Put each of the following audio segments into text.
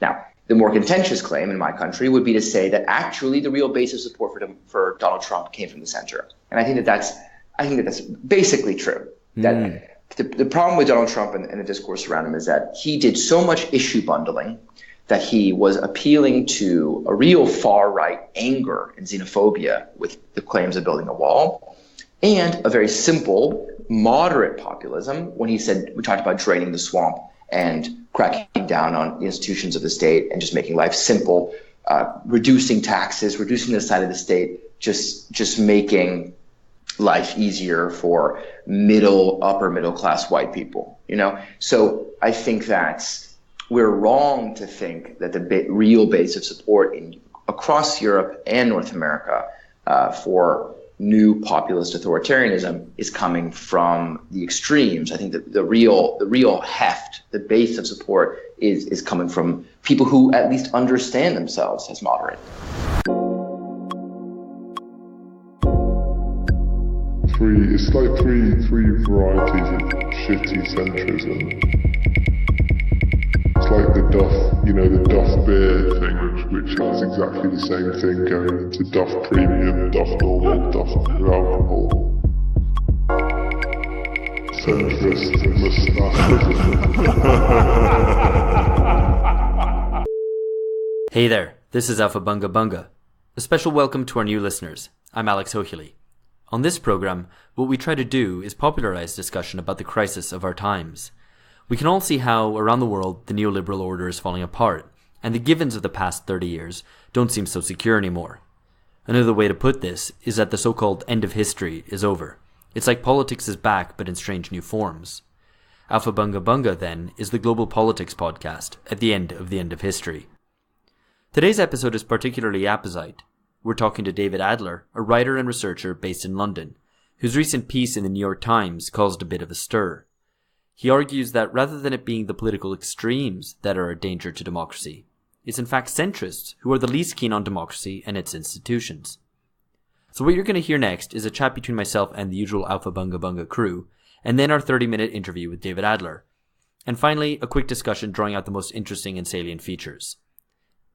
Now, the more contentious claim in my country would be to say that actually the real base of support for Donald Trump came from the center. And I think that's basically true. That the problem with Donald Trump and the discourse around him is that he did so much issue bundling that he was appealing to a real far-right anger and xenophobia with the claims of building a wall, and a very simple, moderate populism when we talked about draining the swamp and cracking down on the institutions of the state and just making life simple, reducing taxes, reducing the size of the state, just making life easier for upper middle class white people, So I think that we're wrong to think that the real base of support across Europe and North America for new populist authoritarianism is coming from the extremes. I think that the real heft, the base of support is coming from people who at least understand themselves as moderate. It's like three varieties of shitty centrism. It's like the Duff beer thing, which has exactly the same thing going into Duff Premium, Duff Normal, Duff Alcohol. Centrist moustache. Hey there, this is Alpha Bunga Bunga. A special welcome to our new listeners. I'm Alex Hochuli. On this program, what we try to do is popularize discussion about the crisis of our times. We can all see how, around the world, the neoliberal order is falling apart, and the givens of the past 30 years don't seem so secure anymore. Another way to put this is that the so-called end of history is over. It's like politics is back, but in strange new forms. Alpha Bunga Bunga, then, is the global politics podcast at the end of history. Today's episode is particularly apposite. We're talking to David Adler, a writer and researcher based in London, whose recent piece in the New York Times caused a bit of a stir. He argues that rather than it being the political extremes that are a danger to democracy, it's in fact centrists who are the least keen on democracy and its institutions. So what you're going to hear next is a chat between myself and the usual Alpha Bunga Bunga crew, and then our 30-minute interview with David Adler. And finally, a quick discussion drawing out the most interesting and salient features.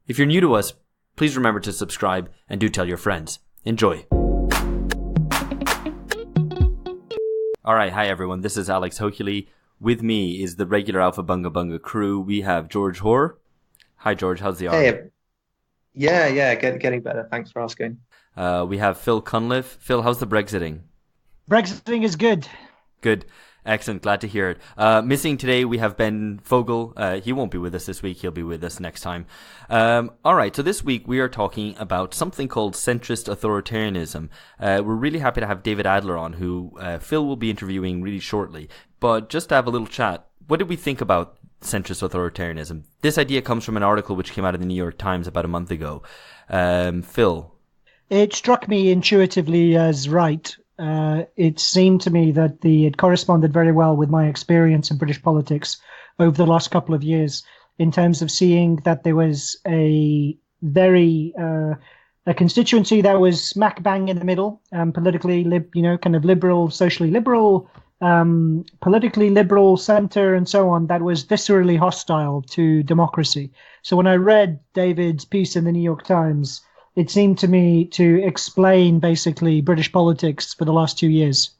If you're new to us, please remember to subscribe and do tell your friends. Enjoy. Alright, hi everyone, this is Alex Hochuli. With me is the regular Alpha Bunga Bunga crew. We have George Hoare. Hi George, how's the arm? Hey, yeah, getting better. Thanks for asking. We have Phil Cunliffe. Phil, how's the Brexiting? Brexiting is good. Good. Excellent. Glad to hear it. Missing today, we have Ben Fogel. He won't be with us this week. He'll be with us next time. All right. So this week we are talking about something called centrist authoritarianism. We're really happy to have David Adler on, who Phil will be interviewing really shortly. But just to have a little chat, what did we think about centrist authoritarianism? This idea comes from an article which came out of the New York Times about a month ago. Phil? It struck me intuitively as right. It seemed to me that it corresponded very well with my experience in British politics over the last couple of years, in terms of seeing that there was a constituency that was smack bang in the middle, politically, kind of liberal, socially liberal, politically liberal centre and so on, that was viscerally hostile to democracy. So when I read David's piece in the New York Times, it seemed to me to explain basically British politics for the last 2 years.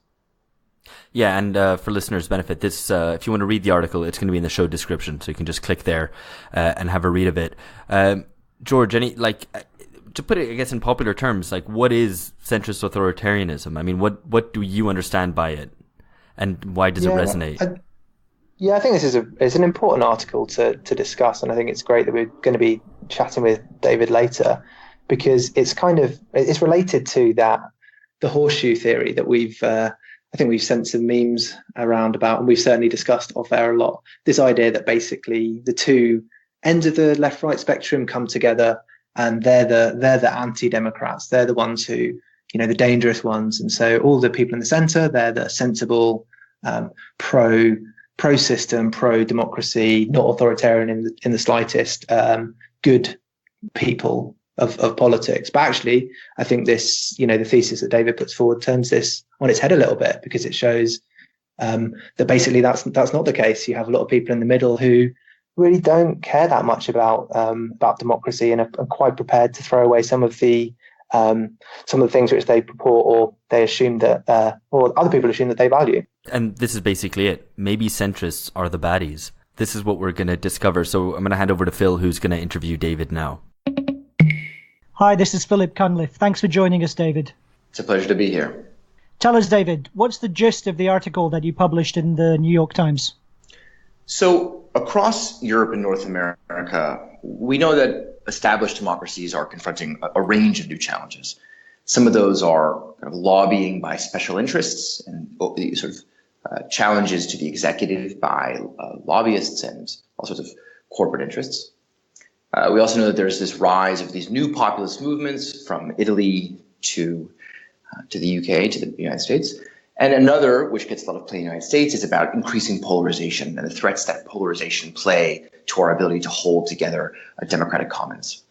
Yeah, and for listeners' benefit, this if you want to read the article, it's going to be in the show description, so you can just click there and have a read of it. George, to put it, I guess, in popular terms, what is centrist authoritarianism? I mean, what do you understand by it, and why does it resonate? I think this is an important article to discuss, and I think it's great that we're going to be chatting with David later, because it's related to the horseshoe theory that I think we've sent some memes around about, and we've certainly discussed off air a lot. This idea that basically the two ends of the left-right spectrum come together, and they're the anti-democrats. They're the ones who, the dangerous ones. And so all the people in the centre, they're the sensible, pro-system, pro-democracy, not authoritarian in the slightest, good people of politics. But actually, I think this, the thesis that David puts forward turns this on its head a little bit, because it shows that basically that's not the case. You have a lot of people in the middle who really don't care that much about democracy and are quite prepared to throw away some of the things which they purport or they assume that or other people assume that they value. And this is basically it. Maybe centrists are the baddies. This is what we're going to discover. So I'm going to hand over to Phil, who's going to interview David now. Hi, this is Philip Cunliffe. Thanks for joining us, David. It's a pleasure to be here. Tell us, David, what's the gist of the article that you published in the New York Times? So across Europe and North America, we know that established democracies are confronting a range of new challenges. Some of those are kind of lobbying by special interests and sort of challenges to the executive by lobbyists and all sorts of corporate interests. We also know that there's this rise of these new populist movements from Italy to the UK, to the United States. And another, which gets a lot of play in the United States, is about increasing polarization and the threats that polarization play to our ability to hold together a democratic commons.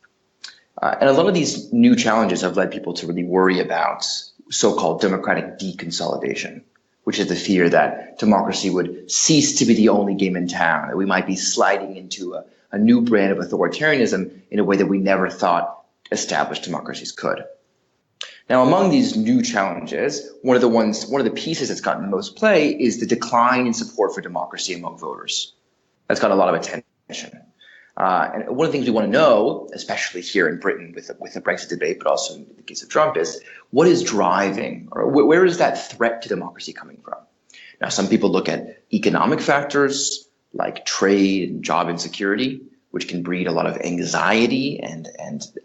And a lot of these new challenges have led people to really worry about so-called democratic deconsolidation, which is the fear that democracy would cease to be the only game in town, that we might be sliding into a new brand of authoritarianism in a way that we never thought established democracies could. Now, among these new challenges, one of the pieces that's gotten the most play is the decline in support for democracy among voters. That's got a lot of attention. And one of the things we want to know, especially here in Britain with the Brexit debate, but also in the case of Trump, is what is driving, or where is that threat to democracy coming from? Now, some people look at economic factors like trade and job insecurity, which can breed a lot of anxiety and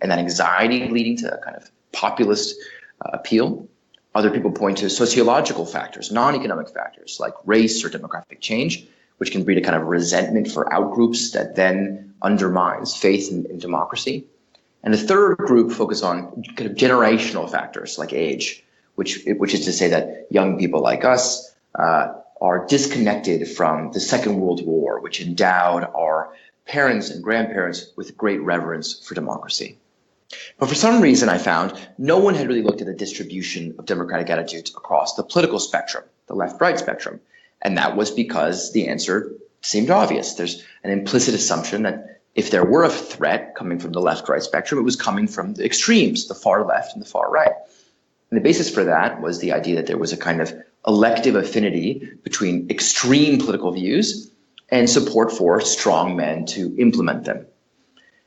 that anxiety leading to a kind of populist appeal. Other people point to sociological factors, non-economic factors like race or demographic change, which can breed a kind of resentment for outgroups that then undermines faith in democracy. And the third group focus on kind of generational factors like age, which is to say that young people like us are disconnected from the Second World War, which endowed our parents and grandparents with great reverence for democracy. But for some reason, I found no one had really looked at the distribution of democratic attitudes across the political spectrum, the left-right spectrum. And that was because the answer seemed obvious. There's an implicit assumption that if there were a threat coming from the left-right spectrum, it was coming from the extremes, the far left and the far right. And the basis for that was the idea that there was a kind of elective affinity between extreme political views and support for strong men to implement them.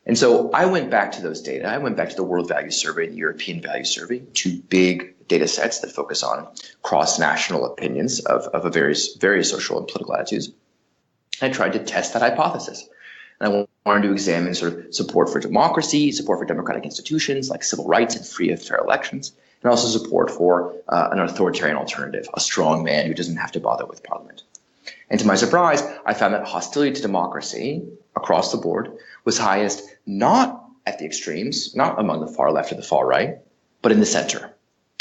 And so I went back to those data. I went back to the World Value Survey and the European Value Survey, two big data sets that focus on cross-national opinions of various social and political attitudes. I tried to test that hypothesis. And I wanted to examine sort of support for democracy, support for democratic institutions like civil rights and free and fair elections, and also support for an authoritarian alternative, a strong man who doesn't have to bother with parliament. And to my surprise, I found that hostility to democracy across the board was highest not at the extremes, not among the far left or the far right, but in the center.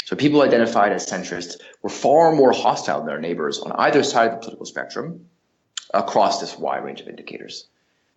So people identified as centrists were far more hostile than their neighbors on either side of the political spectrum across this wide range of indicators.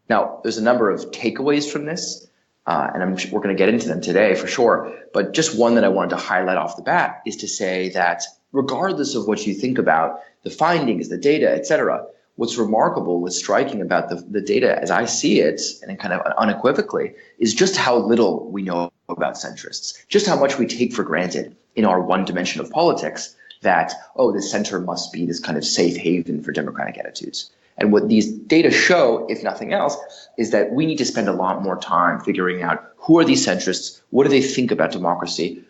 Now, there's a number of takeaways from this, and we're going to get into them today for sure. But just one that I wanted to highlight off the bat is to say that regardless of what you think about the findings, the data, et cetera, what's remarkable, what's striking about the data as I see it, and kind of unequivocally, is just how little we know about centrists, just how much we take for granted in our one dimension of politics that, oh, the center must be this kind of safe haven for democratic attitudes. And what these data show, if nothing else, is that we need to spend a lot more time figuring out who are these centrists, what do they think about democracy,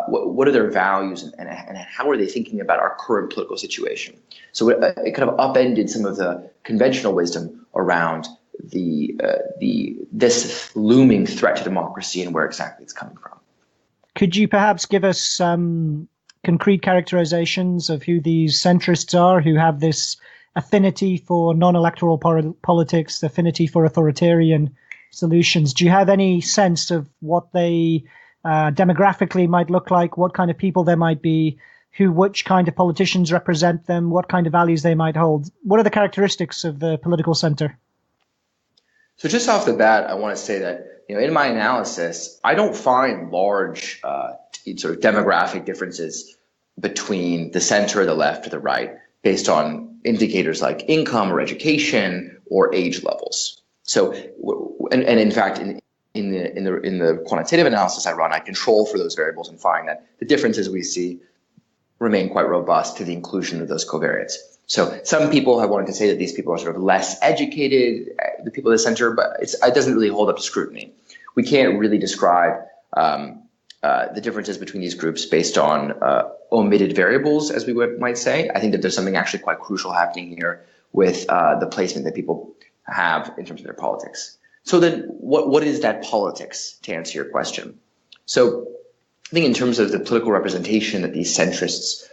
what are their values, and how are they thinking about our current political situation. So it kind of upended some of the conventional wisdom around this looming threat to democracy and where exactly it's coming from. Could you perhaps give us some concrete characterizations of who these centrists are, who have this affinity for non-electoral politics, affinity for authoritarian solutions? Do you have any sense of what they demographically might look like, what kind of people they might be, which kind of politicians represent them, what kind of values they might hold? What are the characteristics of the political center? So just off the bat, I want to say that, in my analysis, I don't find large sort of demographic differences between the center, the left, or the right based on indicators like income or education or age levels. So, and in fact, in the quantitative analysis I run, I control for those variables and find that the differences we see remain quite robust to the inclusion of those covariates. So some people have wanted to say that these people are sort of less educated, the people at the center, but it doesn't really hold up to scrutiny. We can't really describe the differences between these groups based on omitted variables, as we might say. I think that there's something actually quite crucial happening here with the placement that people have in terms of their politics. So then what is that politics, to answer your question? So I think in terms of the political representation that these centrists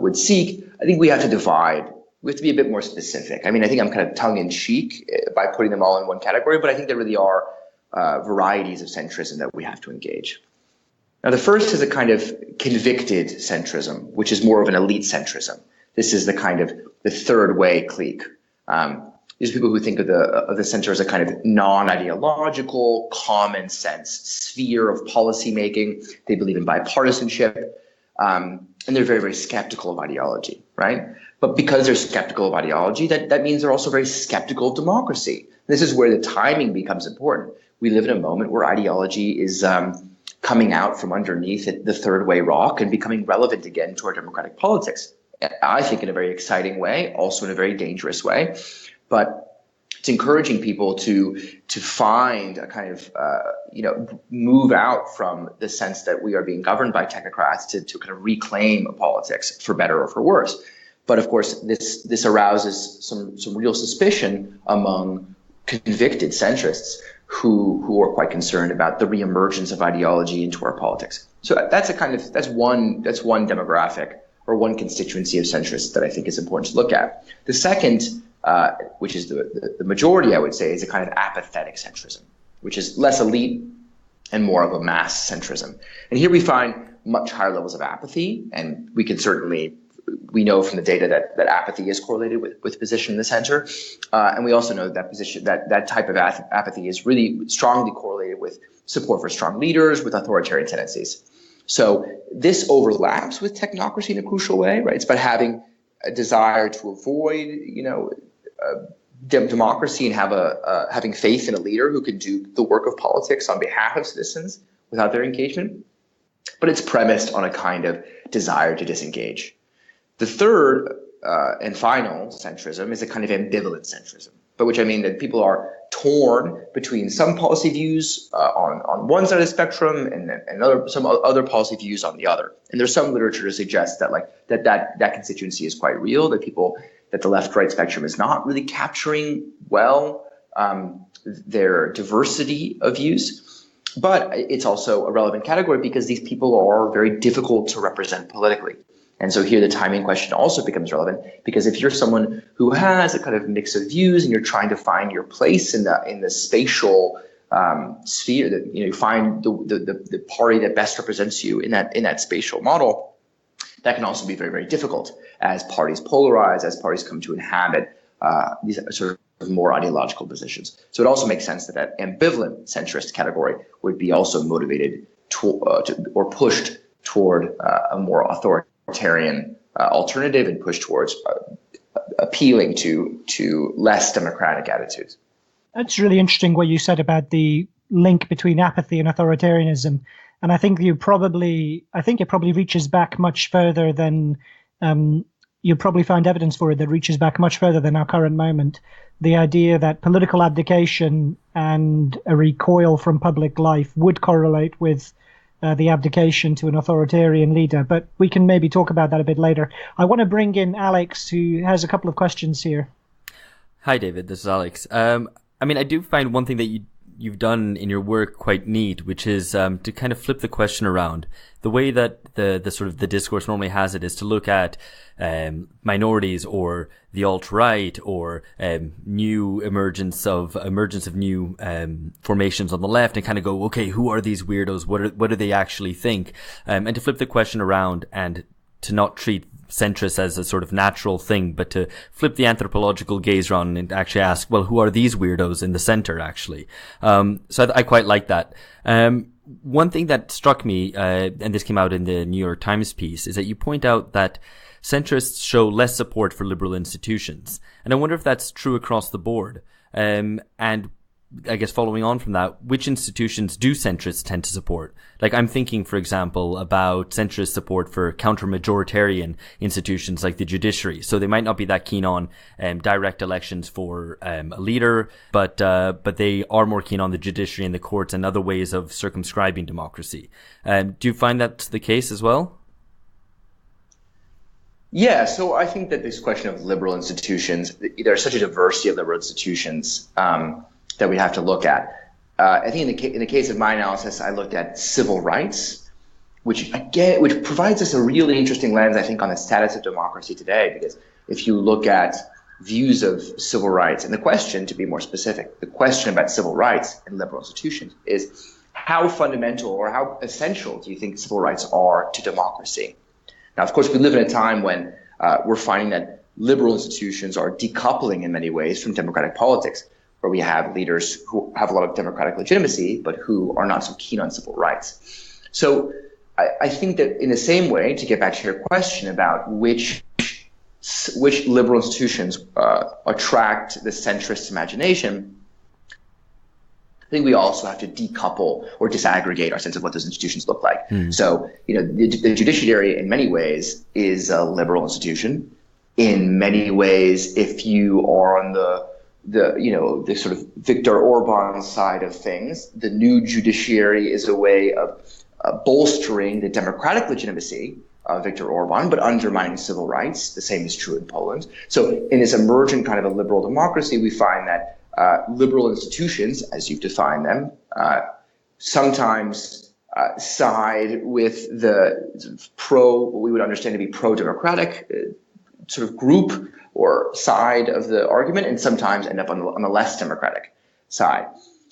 would seek, I think we have to divide. We have to be a bit more specific. I mean, I think I'm kind of tongue-in-cheek by putting them all in one category, but I think there really are varieties of centrism that we have to engage. Now, the first is a kind of convicted centrism, which is more of an elite centrism. This is the kind of the third way clique. These are people who think of the center as a kind of non-ideological, common sense sphere of policymaking. They believe in bipartisanship, and they're very, very skeptical of ideology, right? But because they're skeptical of ideology, that means they're also very skeptical of democracy. This is where the timing becomes important. We live in a moment where ideology is coming out from underneath the third way rock and becoming relevant again to our democratic politics. I think in a very exciting way, also in a very dangerous way. But it's encouraging people to find a kind of, move out from the sense that we are being governed by technocrats to kind of reclaim politics for better or for worse. But of course, this arouses some real suspicion among convicted centrists who are quite concerned about the reemergence of ideology into our politics. So that's one demographic or one constituency of centrists that I think is important to look at. The second, which is the majority, I would say, is a kind of apathetic centrism, which is less elite and more of a mass centrism. And here we find much higher levels of apathy, and we know from the data that apathy is correlated with position in the center. And we also know that type of apathy is really strongly correlated with support for strong leaders, with authoritarian tendencies. So this overlaps with technocracy in a crucial way, right? It's about having a desire to avoid, democracy and having faith in a leader who can do the work of politics on behalf of citizens without their engagement. But it's premised on a kind of desire to disengage. The third and final centrism is a kind of ambivalent centrism, by which I mean that people are torn between some policy views on one side of the spectrum and some other policy views on the other. And there's some literature to suggest that constituency is quite real, that the left-right spectrum is not really capturing well their diversity of views. But it's also a relevant category because these people are very difficult to represent politically. And so here the timing question also becomes relevant, because if you're someone who has a kind of mix of views and you're trying to find your place in the spatial sphere, that you find the party that best represents you in that spatial model, that can also be very, very difficult as parties polarize, as parties come to inhabit these sort of more ideological positions. So it also makes sense that ambivalent centrist category would be also motivated or pushed toward a more authoritarian alternative and push towards appealing to less democratic attitudes. That's really interesting what you said about the link between apathy and authoritarianism. And I think it probably reaches back much further than you'll probably find evidence for it that reaches back much further than our current moment. The idea that political abdication and a recoil from public life would correlate with the abdication to an authoritarian leader. But we can maybe talk about that a bit later. I want to bring in Alex, who has a couple of questions here. Hi, David. This is Alex. I do find one thing that you've done in your work quite neat, which is to kind of flip the question around. The way that the sort of the discourse normally has it is to look at minorities or the alt-right or new emergence of new formations on the left and kind of go, okay, who are these weirdos? What do they actually think? And to flip the question around and to not treat centrists as a sort of natural thing, but to flip the anthropological gaze around and actually ask, well, who are these weirdos in the center actually? So I quite like that. One thing that struck me, and this came out in the New York Times piece, is that you point out that centrists show less support for liberal institutions. And I wonder if that's true across the board. And I guess following on from that, which institutions do centrists tend to support? Like I'm thinking, for example, about centrist support for counter-majoritarian institutions like the judiciary. So they might not be that keen on direct elections for a leader, but they are more keen on the judiciary and the courts and other ways of circumscribing democracy. Do you find that's the case as well? Yeah, so I think that this question of liberal institutions, there's such a diversity of liberal institutions that we have to look at. I think in the case of my analysis, I looked at civil rights, which provides us a really interesting lens, I think, on the status of democracy today. Because if you look at views of civil rights, and the question, to be more specific, the question about civil rights in liberal institutions is how fundamental or how essential do you think civil rights are to democracy? Now, of course, we live in a time when we're finding that liberal institutions are decoupling in many ways from democratic politics, where we have leaders who have a lot of democratic legitimacy, but who are not so keen on civil rights. So I think that in the same way, to get back to your question about which liberal institutions attract the centrist imagination, I think we also have to decouple or disaggregate our sense of what those institutions look like. So, the judiciary in many ways is a liberal institution. In many ways, if you are on the sort of Viktor Orban side of things, the new judiciary is a way of bolstering the democratic legitimacy of Viktor Orban, but undermining civil rights. The same is true in Poland. So in this emergent kind of a liberal democracy, we find that liberal institutions, as you've defined them, sometimes side with the what we would understand to be pro-democratic sort of group or side of the argument, and sometimes end up on the less democratic side.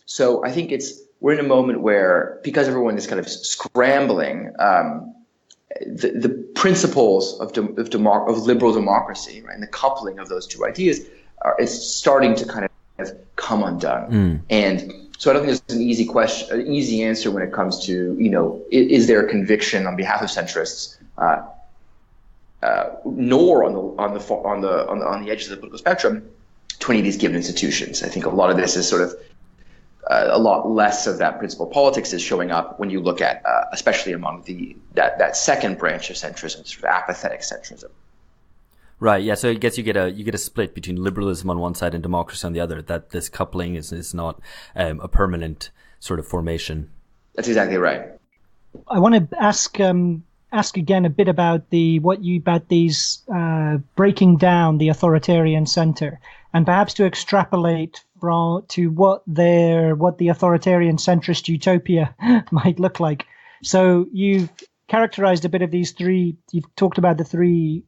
So I think we're in a moment where, because everyone is kind of scrambling, the principles of liberal democracy, right, and the coupling of those two ideas is starting to kind of come undone. And so I don't think there's an easy answer when it comes to, is there a conviction on behalf of centrists, nor on the edges of the political spectrum to any of these given institutions. I think a lot of this is sort of a lot less of that principle politics is showing up when you look at, especially among that second branch of centrism, sort of apathetic centrism. Right. Yeah. So I guess you get a split between liberalism on one side and democracy on the other. That this coupling is not a permanent sort of formation. That's exactly right. I want to ask again a bit about these breaking down the authoritarian center, and perhaps to extrapolate to what the authoritarian centrist utopia might look like. So you've characterized a bit of these three. You've talked about the three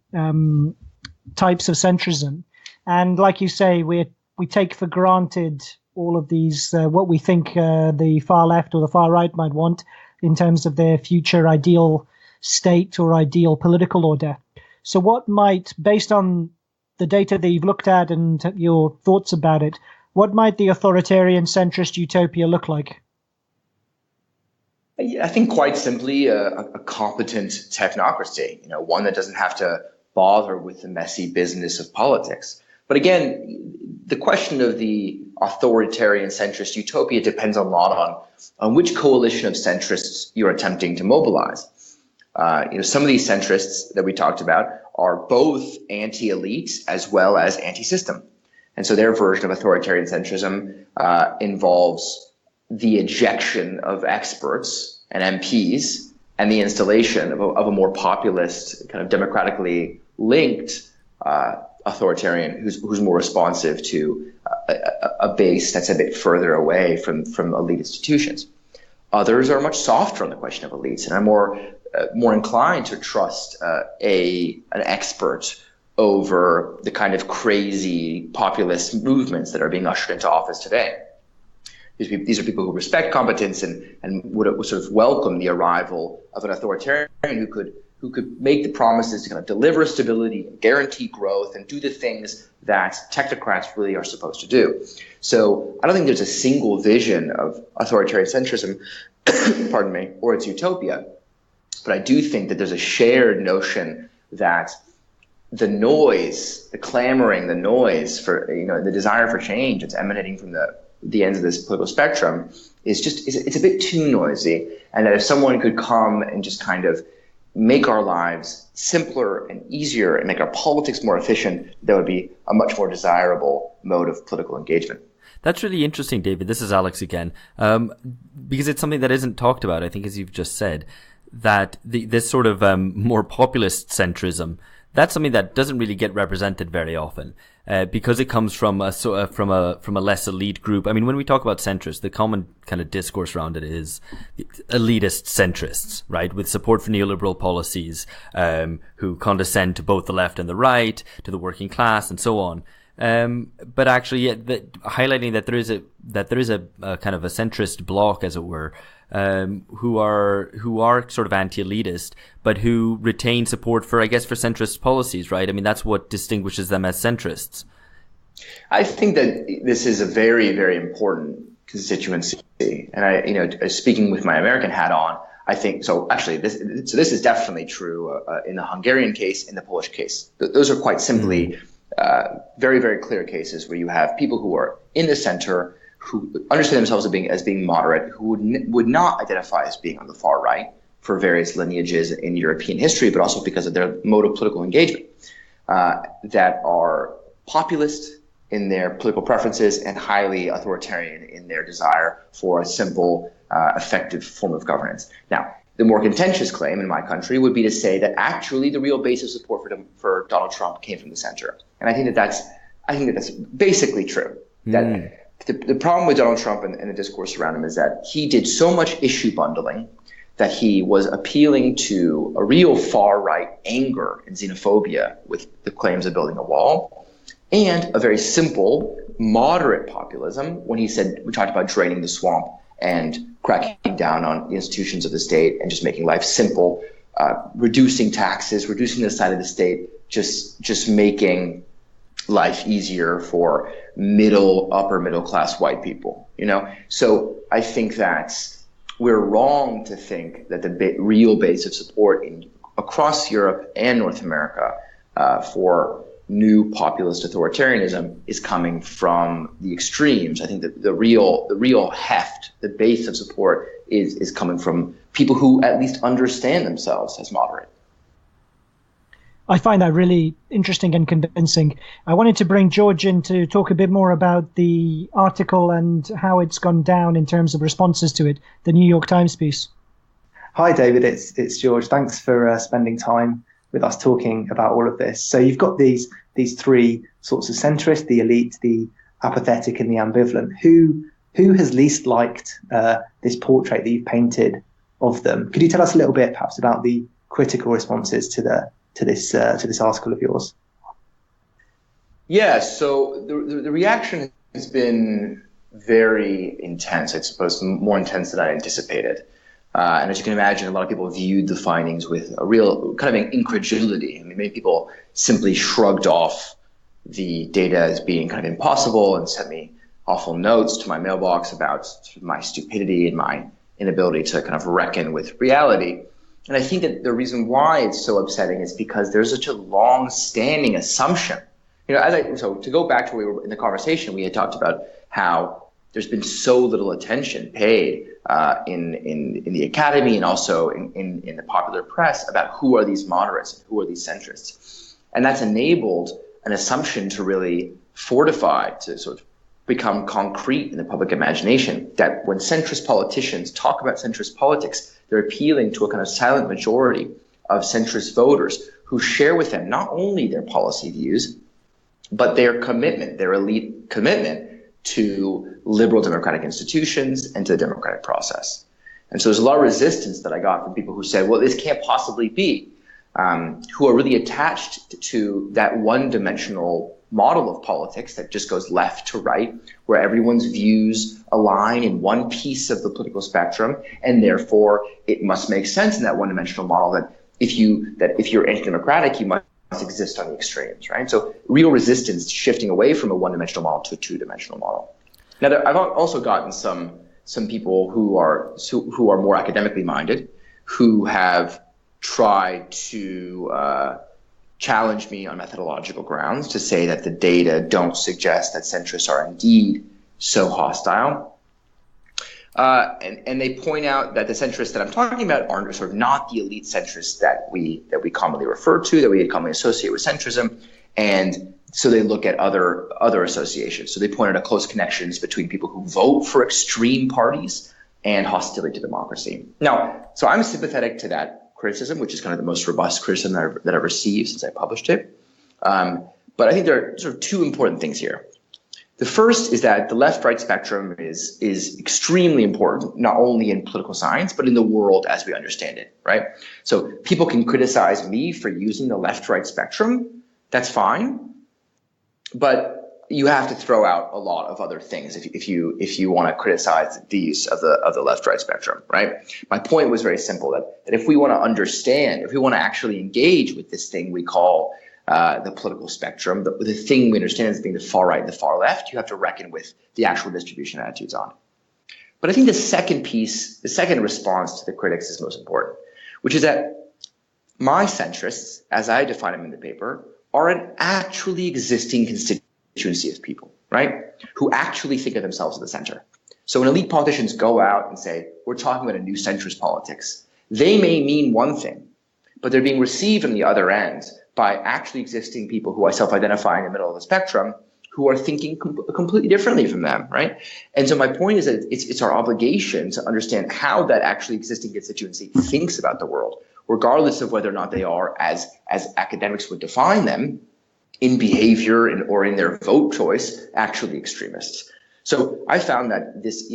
types of centrism, and like you say, we take for granted all of these what we think the far left or the far right might want in terms of their future ideal state or ideal political order. So what might, based on the data that you've looked at and your thoughts about it, what might the authoritarian centrist utopia look like? I think quite simply a competent technocracy, one that doesn't have to bother with the messy business of politics. But again, the question of the authoritarian centrist utopia depends a lot on which coalition of centrists you're attempting to mobilize. Some of these centrists that we talked about are both anti-elite as well as anti-system. And so their version of authoritarian centrism involves the ejection of experts and MPs and the installation of a more populist, kind of democratically linked authoritarian who's more responsive to a base that's a bit further away from elite institutions. Others are much softer on the question of elites and are more inclined to trust an expert over the kind of crazy populist movements that are being ushered into office today. These are people who respect competence and would sort of welcome the arrival of an authoritarian who could make the promises to kind of deliver stability and guarantee growth and do the things that technocrats really are supposed to do. So I don't think there's a single vision of authoritarian centrism, pardon me, or its utopia. But I do think that there's a shared notion that the noise, the clamoring, the noise for, the desire for change that's emanating from the the ends of this political spectrum it's a bit too noisy, and that if someone could come and just kind of make our lives simpler and easier and make our politics more efficient, that would be a much more desirable mode of political engagement. That's really interesting, David. This is Alex again, because it's something that isn't talked about, I think, as you've just said, that this sort of more populist centrism, that's something that doesn't really get represented very often, because it comes from a less elite group. I mean, when we talk about centrists, the common kind of discourse around it is elitist centrists, right, with support for neoliberal policies, who condescend to both the left and the right, to the working class, and so on. But actually, highlighting that there is a kind of a centrist bloc, as it were, who are sort of anti-elitist, but who retain support for centrist policies, right? I mean, that's what distinguishes them as centrists. I think that this is a very, very important constituency, and speaking with my American hat on, I think so. Actually, this is definitely true in the Hungarian case, in the Polish case. Those are quite simply very, very clear cases where you have people who are in the center, who understand themselves as being moderate, who would not identify as being on the far right for various lineages in European history, but also because of their mode of political engagement, that are populist in their political preferences and highly authoritarian in their desire for a simple, effective form of governance. Now, the more contentious claim in my country would be to say that actually the real base of support for Donald Trump came from the center. And I think that that's basically true. That the problem with Donald Trump and the discourse around him is that he did so much issue bundling that he was appealing to a real far-right anger and xenophobia with the claims of building a wall, and a very simple, moderate populism when we talked about draining the swamp and cracking down on the institutions of the state and just making life simple, reducing taxes, reducing the size of the state, just making life easier for upper middle class white people, So I think that we're wrong to think that the real base of support across Europe and North America for new populist authoritarianism is coming from the extremes. I think that the real heft, the base of support is coming from people who at least understand themselves as moderate. I find that really interesting and convincing. I wanted to bring George in to talk a bit more about the article and how it's gone down in terms of responses to it, the New York Times piece. Hi, David. It's George. Thanks for spending time with us talking about all of this. So you've got these three sorts of centrists: the elite, the apathetic, and the ambivalent. Who has least liked this portrait that you've painted of them? Could you tell us a little bit, perhaps, about the critical responses to this article of yours? Yeah, so the reaction has been very intense. I suppose more intense than I anticipated. And as you can imagine, a lot of people viewed the findings with a real kind of incredulity. I mean, many people simply shrugged off the data as being kind of impossible and sent me awful notes to my mailbox about my stupidity and my inability to kind of reckon with reality. And I think that the reason why it's so upsetting is because there's such a long-standing assumption. So to go back to where we were in the conversation, we had talked about how there's been so little attention paid in the academy and also in the popular press about who are these moderates and who are these centrists. And that's enabled an assumption to really fortify, to sort of become concrete in the public imagination, that when centrist politicians talk about centrist politics, they're appealing to a kind of silent majority of centrist voters who share with them not only their policy views, but their commitment, their elite commitment to liberal democratic institutions and to the democratic process. And so there's a lot of resistance that I got from people who said, well, this can't possibly be, who are really attached to that one-dimensional model of politics that just goes left to right, where everyone's views align in one piece of the political spectrum, and therefore it must make sense in that one-dimensional model that if you're anti-democratic, you must exist on the extremes, right? So real resistance shifting away from a one-dimensional model to a two-dimensional model. Now, I've also gotten some people who are more academically minded, who have tried to challenge me on methodological grounds to say that the data don't suggest that centrists are indeed so hostile. And they point out that the centrists that I'm talking about are sort of not the elite centrists that we commonly refer to, that we commonly associate with centrism, and so they look at other associations. So they point out close connections between people who vote for extreme parties and hostility to democracy. Now, so I'm sympathetic to that criticism, which is kind of the most robust criticism that I've received since I published it. But I think there are sort of two important things here. The first is that the left-right spectrum is extremely important, not only in political science, but in the world as we understand it, right? So people can criticize me for using the left-right spectrum. That's fine. But you have to throw out a lot of other things if you want to criticize the use of the left-right spectrum, right? My point was very simple, that if we want to understand, if we want to actually engage with this thing we call the political spectrum, the thing we understand as being the far right and the far left, you have to reckon with the actual distribution attitudes on it. But I think the second response to the critics is most important, which is that my centrists, as I define them in the paper, are an actually existing constituency of people, right, who actually think of themselves at the center. So when elite politicians go out and say, we're talking about a new centrist politics, they may mean one thing, but they're being received on the other end by actually existing people who I self-identify in the middle of the spectrum, who are thinking completely differently from them, right? And so my point is that it's our obligation to understand how that actually existing constituency thinks about the world, regardless of whether or not they are, as academics would define them, in behavior or in their vote choice, actually extremists. So I found that this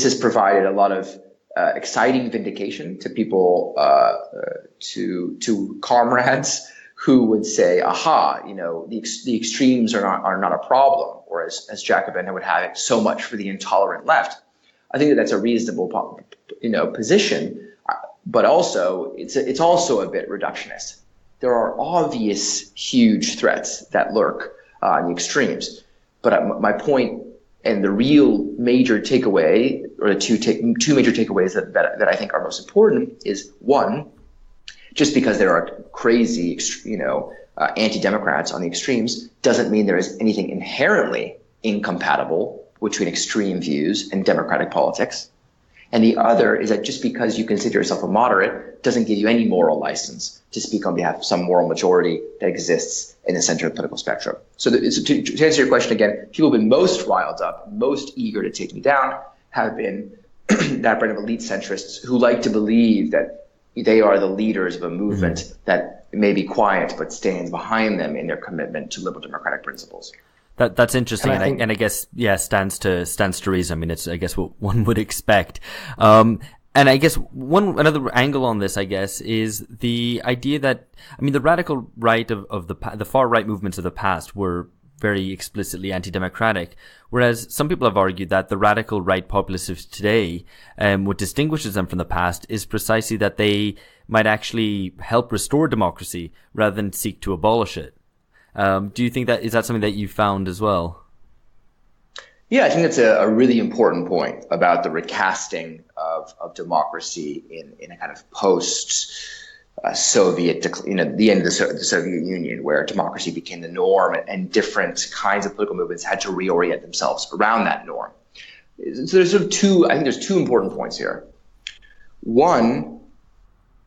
has provided a lot of exciting vindication to people, to comrades who would say, aha, the extremes are not a problem, or as Jacobin would have it, so much for the intolerant left. I think that's a reasonable position, but also it's also a bit reductionist. There are obvious huge threats that lurk in the extremes, but my point and the real major takeaway, or the two major takeaways that I think are most important, is one, just because there are crazy, anti-democrats on the extremes doesn't mean there is anything inherently incompatible between extreme views and democratic politics. And the other is that just because you consider yourself a moderate doesn't give you any moral license to speak on behalf of some moral majority that exists in the center of the political spectrum. So to answer your question again, people who have been most riled up, most eager to take me down, have been that brand of elite centrists who like to believe that they are the leaders of a movement that may be quiet but stands behind them in their commitment to liberal democratic principles. That's interesting, and I guess stands to reason. I mean, it's I guess what one would expect. And I guess another angle on this, I guess, is the idea that the radical right of the far right movements of the past were very explicitly anti-democratic, whereas some people have argued that the radical right populists of today, what distinguishes them from the past is precisely that they might actually help restore democracy rather than seek to abolish it. Do you think is that something that you found as well? Yeah, I think that's a really important point about the recasting of democracy in a kind of post-Soviet, the end of the Soviet Union, where democracy became the norm and different kinds of political movements had to reorient themselves around that norm. So there's sort of two important points here. One,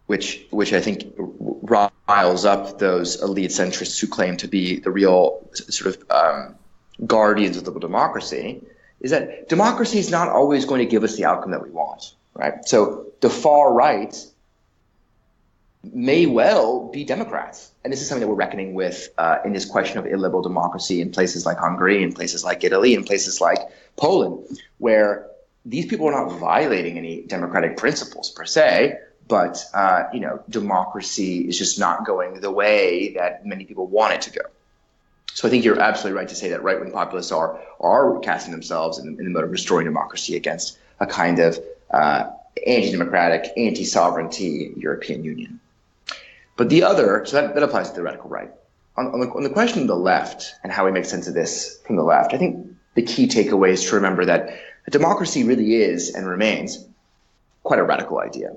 which I think riles up those elite centrists who claim to be the real sort of guardians of liberal democracy, is that democracy is not always going to give us the outcome that we want, right? So the far right may well be Democrats. And this is something that we're reckoning with in this question of illiberal democracy in places like Hungary, in places like Italy, in places like Poland, where these people are not violating any democratic principles per se, but democracy is just not going the way that many people want it to go. So I think you're absolutely right to say that right-wing populists are casting themselves in the mode of restoring democracy against a kind of anti-democratic, anti-sovereignty European Union. But the other, so that applies to the radical right. On the question of the left and how we make sense of this from the left, I think the key takeaway is to remember that democracy really is and remains quite a radical idea.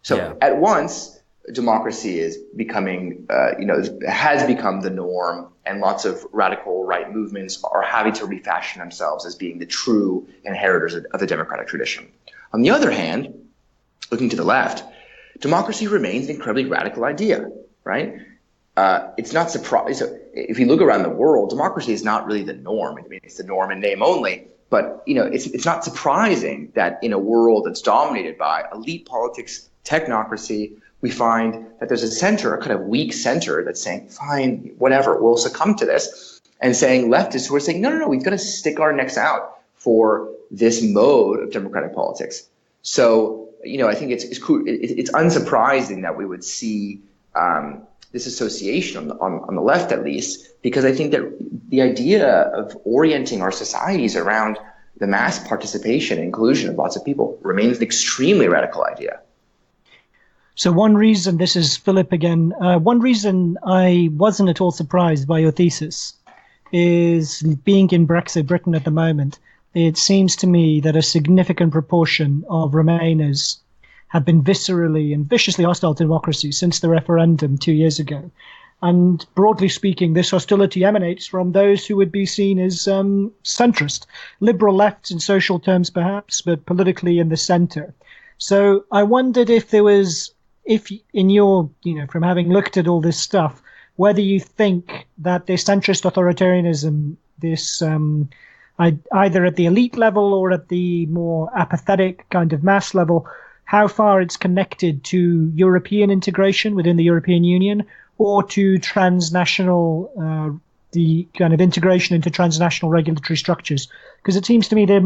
So at once, democracy is becoming, has become the norm, and lots of radical right movements are having to refashion themselves as being the true inheritors of the democratic tradition. On the other hand, looking to the left, democracy remains an incredibly radical idea, right? It's not surprising. So if you look around the world, democracy is not really the norm. I mean, it's the norm in name only. But it's not surprising that in a world that's dominated by elite politics, technocracy, we find that there's a center, a kind of weak center that's saying, fine, whatever, we'll succumb to this. And saying leftists who are saying, no, we've got to stick our necks out for this mode of democratic politics. So, I think it's unsurprising that we would see this association on the left, at least, because I think that the idea of orienting our societies around the mass participation and inclusion of lots of people remains an extremely radical idea. So one reason, this is Philip again, one reason I wasn't at all surprised by your thesis is being in Brexit Britain at the moment. It seems to me that a significant proportion of Remainers have been viscerally and viciously hostile to democracy since the referendum 2 years ago. And broadly speaking, this hostility emanates from those who would be seen as centrist, liberal lefts in social terms perhaps, but politically in the center. So I wondered if in your, from having looked at all this stuff, whether you think that this centrist authoritarianism, this either at the elite level or at the more apathetic kind of mass level, how far it's connected to European integration within the European Union or to transnational, the kind of integration into transnational regulatory structures. Because it seems to me there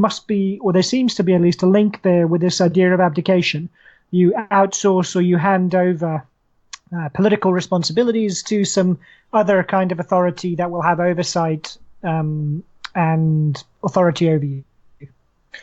seems to be at least a link there with this idea of abdication. You outsource or you hand over political responsibilities to some other kind of authority that will have oversight and authority over you.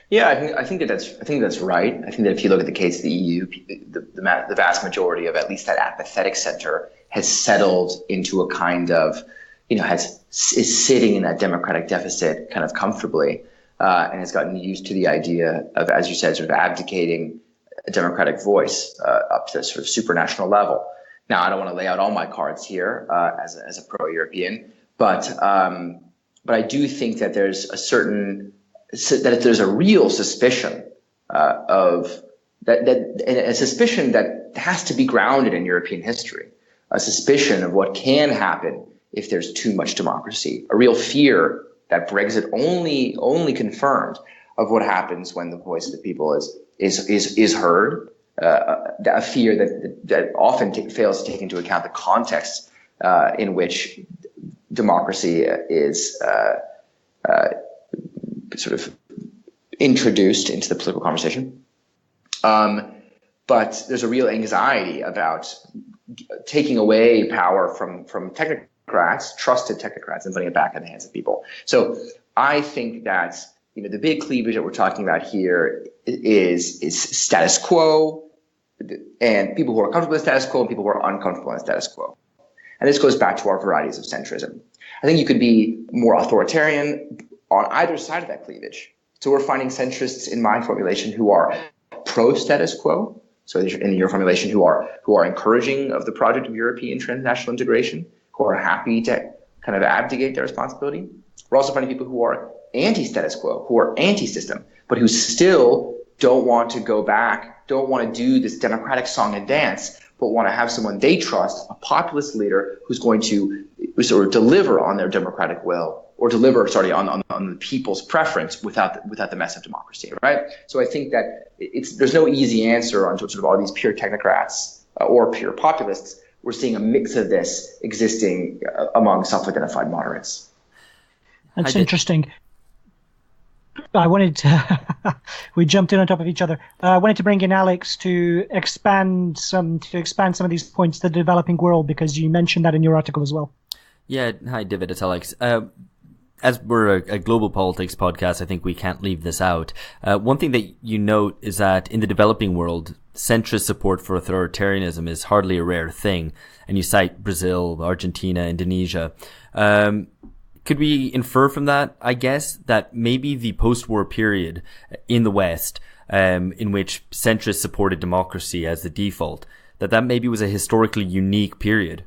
Yeah, I think that's right. I think that if you look at the case of the EU, the vast majority of at least that apathetic center has settled into a kind of, is sitting in that democratic deficit kind of comfortably, and has gotten used to the idea of, as you said, sort of abdicating a democratic voice up to a sort of supranational level. Now, I don't want to lay out all my cards here as a pro-European, but I do think that there's a real suspicion a suspicion that has to be grounded in European history, a suspicion of what can happen if there's too much democracy, a real fear that Brexit only confirmed of what happens when the voice of the people is heard, a fear that often fails to take into account the context in which democracy is sort of introduced into the political conversation. But there's a real anxiety about taking away power from technocrats, trusted technocrats, and putting it back in the hands of people. So I think that the big cleavage that we're talking about here is status quo, and people who are comfortable with status quo and people who are uncomfortable in status quo. And this goes back to our varieties of centrism. I think you could be more authoritarian on either side of that cleavage. So we're finding centrists in my formulation who are pro-status quo, so in your formulation who are encouraging of the project of European transnational integration, who are happy to kind of abdicate their responsibility. We're also finding people who are anti-status quo, who are anti-system, but who still don't want to go back, don't want to do this democratic song and dance, but want to have someone they trust, a populist leader who's going to sort of deliver on their democratic will, or deliver, on the people's preference without the mess of democracy, right? So I think that there's no easy answer on sort of all these pure technocrats or pure populists. We're seeing a mix of this existing among self-identified moderates. That's interesting. I wanted to, we jumped in on top of each other. I wanted to bring in Alex to expand some of these points to the developing world, because you mentioned that in your article as well. Yeah. Hi, David. It's Alex. As we're a global politics podcast, I think we can't leave this out. One thing that you note is that in the developing world, centrist support for authoritarianism is hardly a rare thing. And you cite Brazil, Argentina, Indonesia. Could we infer from that, I guess, that maybe the post-war period in the West, in which centrists supported democracy as the default, that maybe was a historically unique period.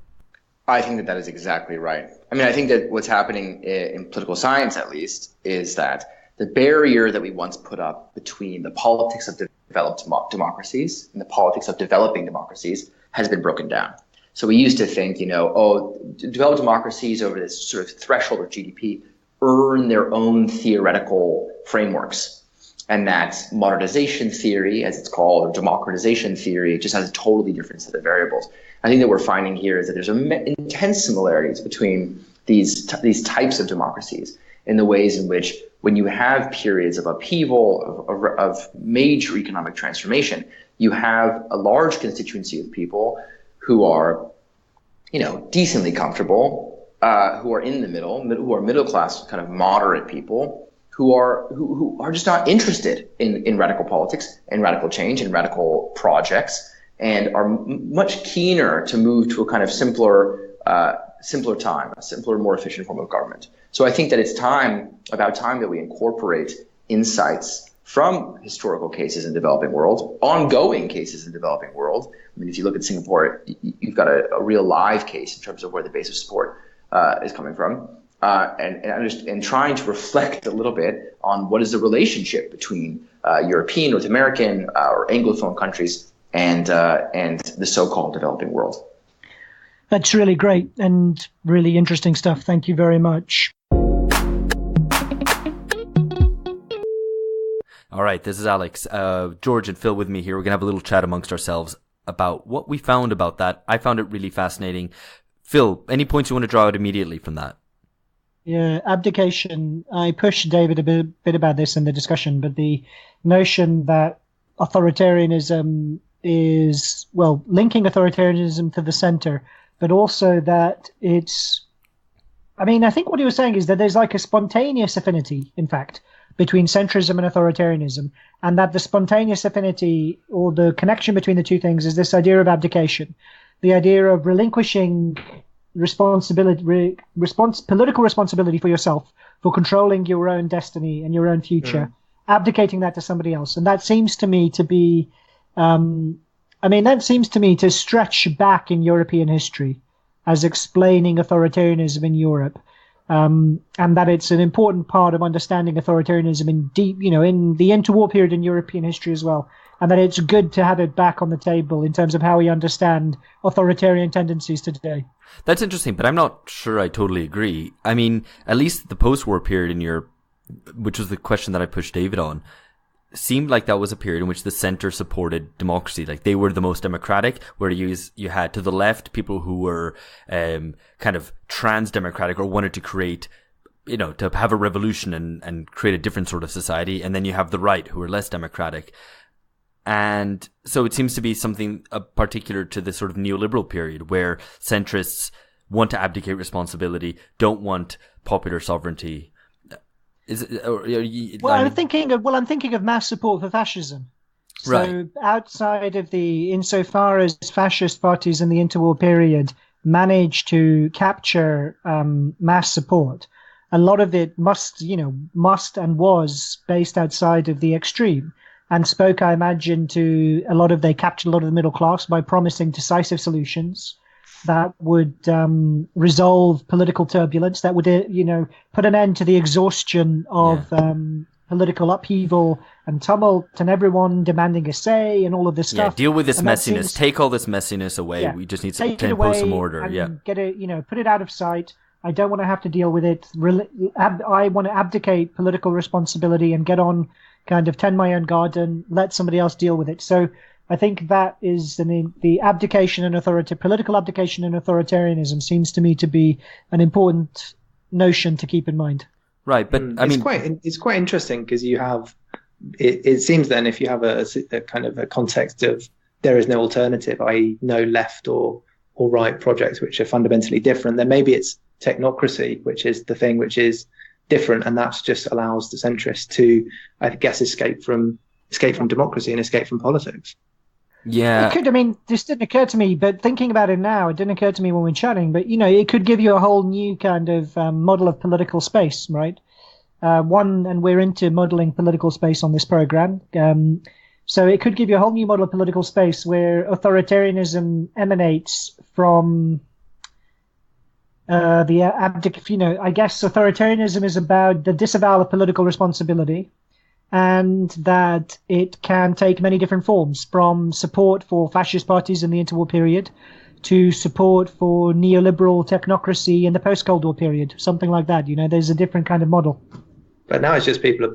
I think that is exactly right. I mean, I think that what's happening in political science, at least, is that the barrier that we once put up between the politics of developed democracies and the politics of developing democracies has been broken down. So we used to think, developed democracies over this sort of threshold of GDP earn their own theoretical frameworks. And that modernization theory, as it's called, or democratization theory, just has a totally different set of variables. I think that we're finding here is that there's intense similarities between these types of democracies in the ways in which, when you have periods of upheaval, of major economic transformation, you have a large constituency of people who are, decently comfortable, who are in the middle, who are middle class, kind of moderate people, who are just not interested in radical politics and radical change and radical projects, and are much keener to move to a kind of simpler time, a simpler, more efficient form of government. So I think that it's about time that we incorporate insights from historical cases in the developing world, ongoing cases in the developing world. I mean, if you look at Singapore, you've got a real live case in terms of where the base of support is coming from, and trying to reflect a little bit on what is the relationship between European, North American, or Anglophone countries and the so-called developing world. That's really great and really interesting stuff. Thank you very much. All right, this is Alex. George and Phil with me here. We're going to have a little chat amongst ourselves about what we found about that. I found it really fascinating. Phil, any points you want to draw out immediately from that? Yeah, abdication. I pushed David a bit about this in the discussion, but the notion that authoritarianism is, linking authoritarianism to the center, but also that I think what he was saying is that there's like a spontaneous affinity, in fact, between centrism and authoritarianism, and that the spontaneous affinity or the connection between the two things is this idea of abdication, the idea of relinquishing political responsibility for yourself, for controlling your own destiny and your own future, abdicating that to somebody else. And that seems to me to be, to stretch back in European history as explaining authoritarianism in Europe. And that it's an important part of understanding authoritarianism in the interwar period in European history as well. And that it's good to have it back on the table in terms of how we understand authoritarian tendencies today. That's interesting, but I'm not sure I totally agree. I mean, at least the post-war period in Europe, which was the question that I pushed David on, seemed like that was a period in which the center supported democracy. Like, they were the most democratic, where you had to the left people who were kind of trans-democratic or wanted to create, to have a revolution and create a different sort of society. And then you have the right who are less democratic. And so it seems to be something particular to this sort of neoliberal period where centrists want to abdicate responsibility, don't want popular sovereignty. I'm thinking of mass support for fascism. So right. Outside of insofar as fascist parties in the interwar period managed to capture mass support, a lot of it must and was based outside of the extreme, and spoke, I imagine, they captured a lot of the middle class by promising decisive solutions that would resolve political turbulence, that would put an end to the exhaustion of political upheaval and tumult and everyone demanding a say and all of this stuff. Deal with this messiness. Take all this messiness away. Yeah. We just need to impose some order. And get it, put it out of sight. I don't want to have to deal with it. I want to abdicate political responsibility and get on, kind of tend my own garden, let somebody else deal with it. So I think that is the abdication and political abdication and authoritarianism seems to me to be an important notion to keep in mind. Right, but it's quite interesting because you have it seems then if you have a kind of a context of there is no alternative, i.e. no left or right projects which are fundamentally different, then maybe it's technocracy which is the thing which is different, and that just allows the centrists to, I guess, escape from democracy and escape from politics. Yeah. It could, this didn't occur to me, but thinking about it now, it didn't occur to me when we were chatting, but, it could give you a whole new kind of model of political space, right? And we're into modeling political space on this program. So it could give you a whole new model of political space where authoritarianism emanates from I guess authoritarianism is about the disavowal of political responsibility, and that it can take many different forms, from support for fascist parties in the interwar period to support for neoliberal technocracy in the post-Cold War period, something like that. There's a different kind of model. But now it's just people are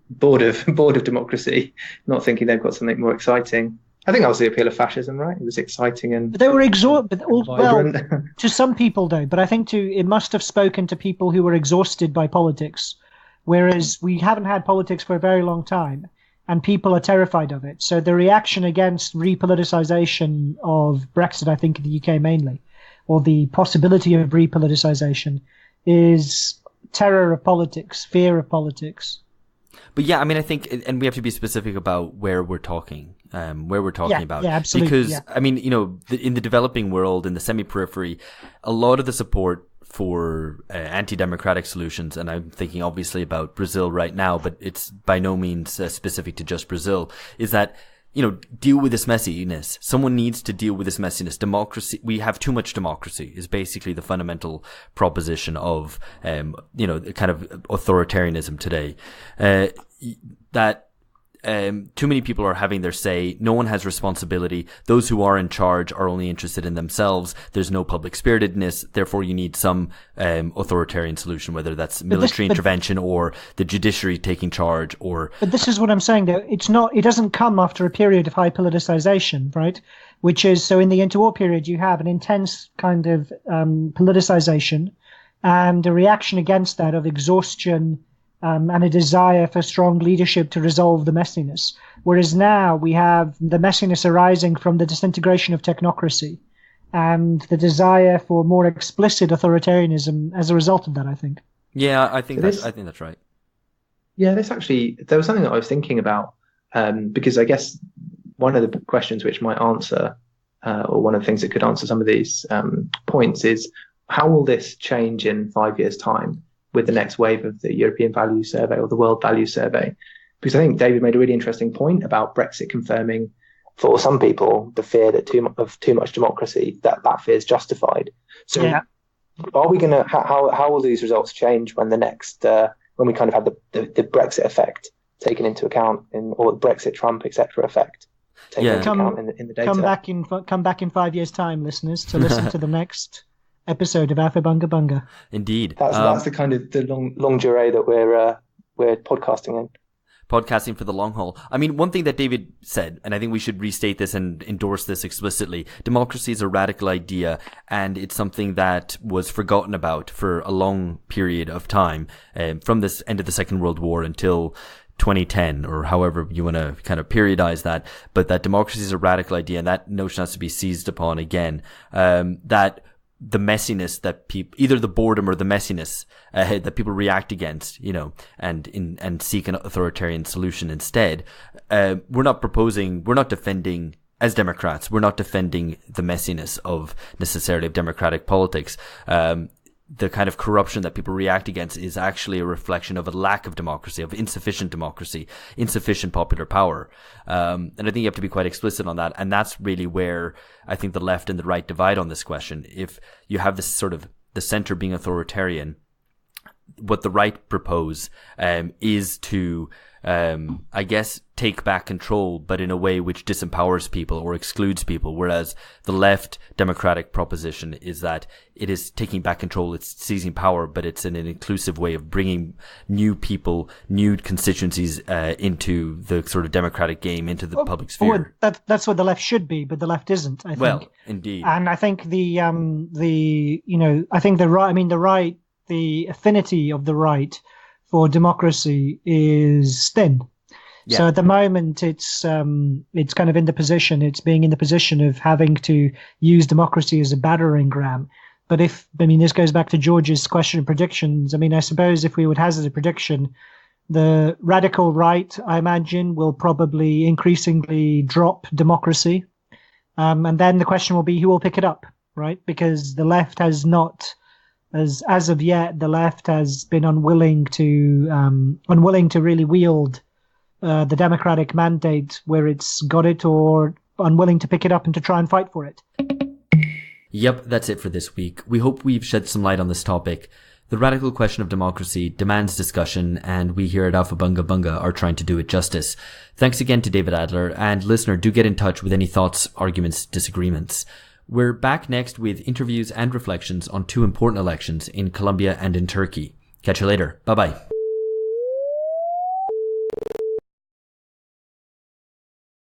bored of democracy, not thinking they've got something more exciting. I think that was the appeal of fascism, right? It was exciting and but they were to some people though. But I think it must have spoken to people who were exhausted by politics, whereas we haven't had politics for a very long time, and people are terrified of it. So the reaction against repoliticization of Brexit, I think in the UK mainly, or the possibility of repoliticization, is terror of politics, fear of politics. But yeah, I mean, I think, and we have to be specific about where we're talking about. Yeah, absolutely. Because, I mean, in the developing world, in the semi-periphery, a lot of the support for anti-democratic solutions, and I'm thinking obviously about Brazil right now, but it's by no means specific to just Brazil, is that, deal with this messiness. Someone needs to deal with this messiness. Democracy, we have too much democracy is basically the fundamental proposition of, kind of authoritarianism today. That too many people are having their say. No one has responsibility. Those who are in charge are only interested in themselves. There's no public spiritedness. Therefore, you need some authoritarian solution, whether that's military intervention or the judiciary taking charge. But this is what I'm saying, though. It doesn't come after a period of high politicization, right? Which is, so in the interwar period, you have an intense kind of politicization and a reaction against that of exhaustion, and a desire for strong leadership to resolve the messiness. Whereas now we have the messiness arising from the disintegration of technocracy and the desire for more explicit authoritarianism as a result of that, I think. Yeah, I think that's right. Yeah, there was something that I was thinking about, because I guess one of the questions which might answer, or one of the things that could answer some of these points is, how will this change in 5 years' time with the next wave of the European Value Survey or the World Value Survey? Because I think David made a really interesting point about Brexit confirming, for some people, the fear that too much democracy, that fear is justified. So are we going to, how will these results change when the next, when we kind of have the Brexit effect taken into account, or the Brexit, Trump, etc. effect taken into account in the data? Come back in 5 years' time, listeners, to listen to the next episode of Alpha Bunga Bunga. Indeed. That's the kind of the long durée that we're podcasting in. Podcasting for the long haul. I mean, one thing that David said, and I think we should restate this and endorse this explicitly, democracy is a radical idea, and it's something that was forgotten about for a long period of time, from this end of the Second World War until 2010, or however you want to kind of periodize that, but that democracy is a radical idea, and that notion has to be seized upon again. That the messiness that people, either the boredom or the messiness that people react against, and seek an authoritarian solution instead. We're not defending, as Democrats, we're not defending the messiness of necessarily of democratic politics. The kind of corruption that people react against is actually a reflection of a lack of democracy, of insufficient democracy, insufficient popular power. And I think you have to be quite explicit on that. And that's really where I think the left and the right divide on this question. If you have this sort of the center being authoritarian, what the right propose is to, I guess, take back control, but in a way which disempowers people or excludes people. Whereas the left democratic proposition is that it is taking back control, it's seizing power, but it's in an inclusive way of bringing new people, new constituencies into the sort of democratic game, into the public sphere. That's what the left should be, but the left isn't, I think. Well, indeed. And I think the right, the affinity of the right for democracy is thin. Yeah. So at the moment, it's kind of it's being in the position of having to use democracy as a battering ram. But this goes back to George's question of predictions. I suppose if we would hazard a prediction, the radical right, I imagine, will probably increasingly drop democracy. And then the question will be who will pick it up, right? Because the left has not, as of yet, the left has been unwilling to really wield the democratic mandate where it's got it or unwilling to pick it up and to try and fight for it. Yep, that's it for this week. We hope we've shed some light on this topic. The radical question of democracy demands discussion, and we here at Alpha Bunga Bunga are trying to do it justice. Thanks again to David Adler, and listener, do get in touch with any thoughts, arguments, disagreements. We're back next with interviews and reflections on two important elections in Colombia and in Turkey. Catch you later. Bye-bye.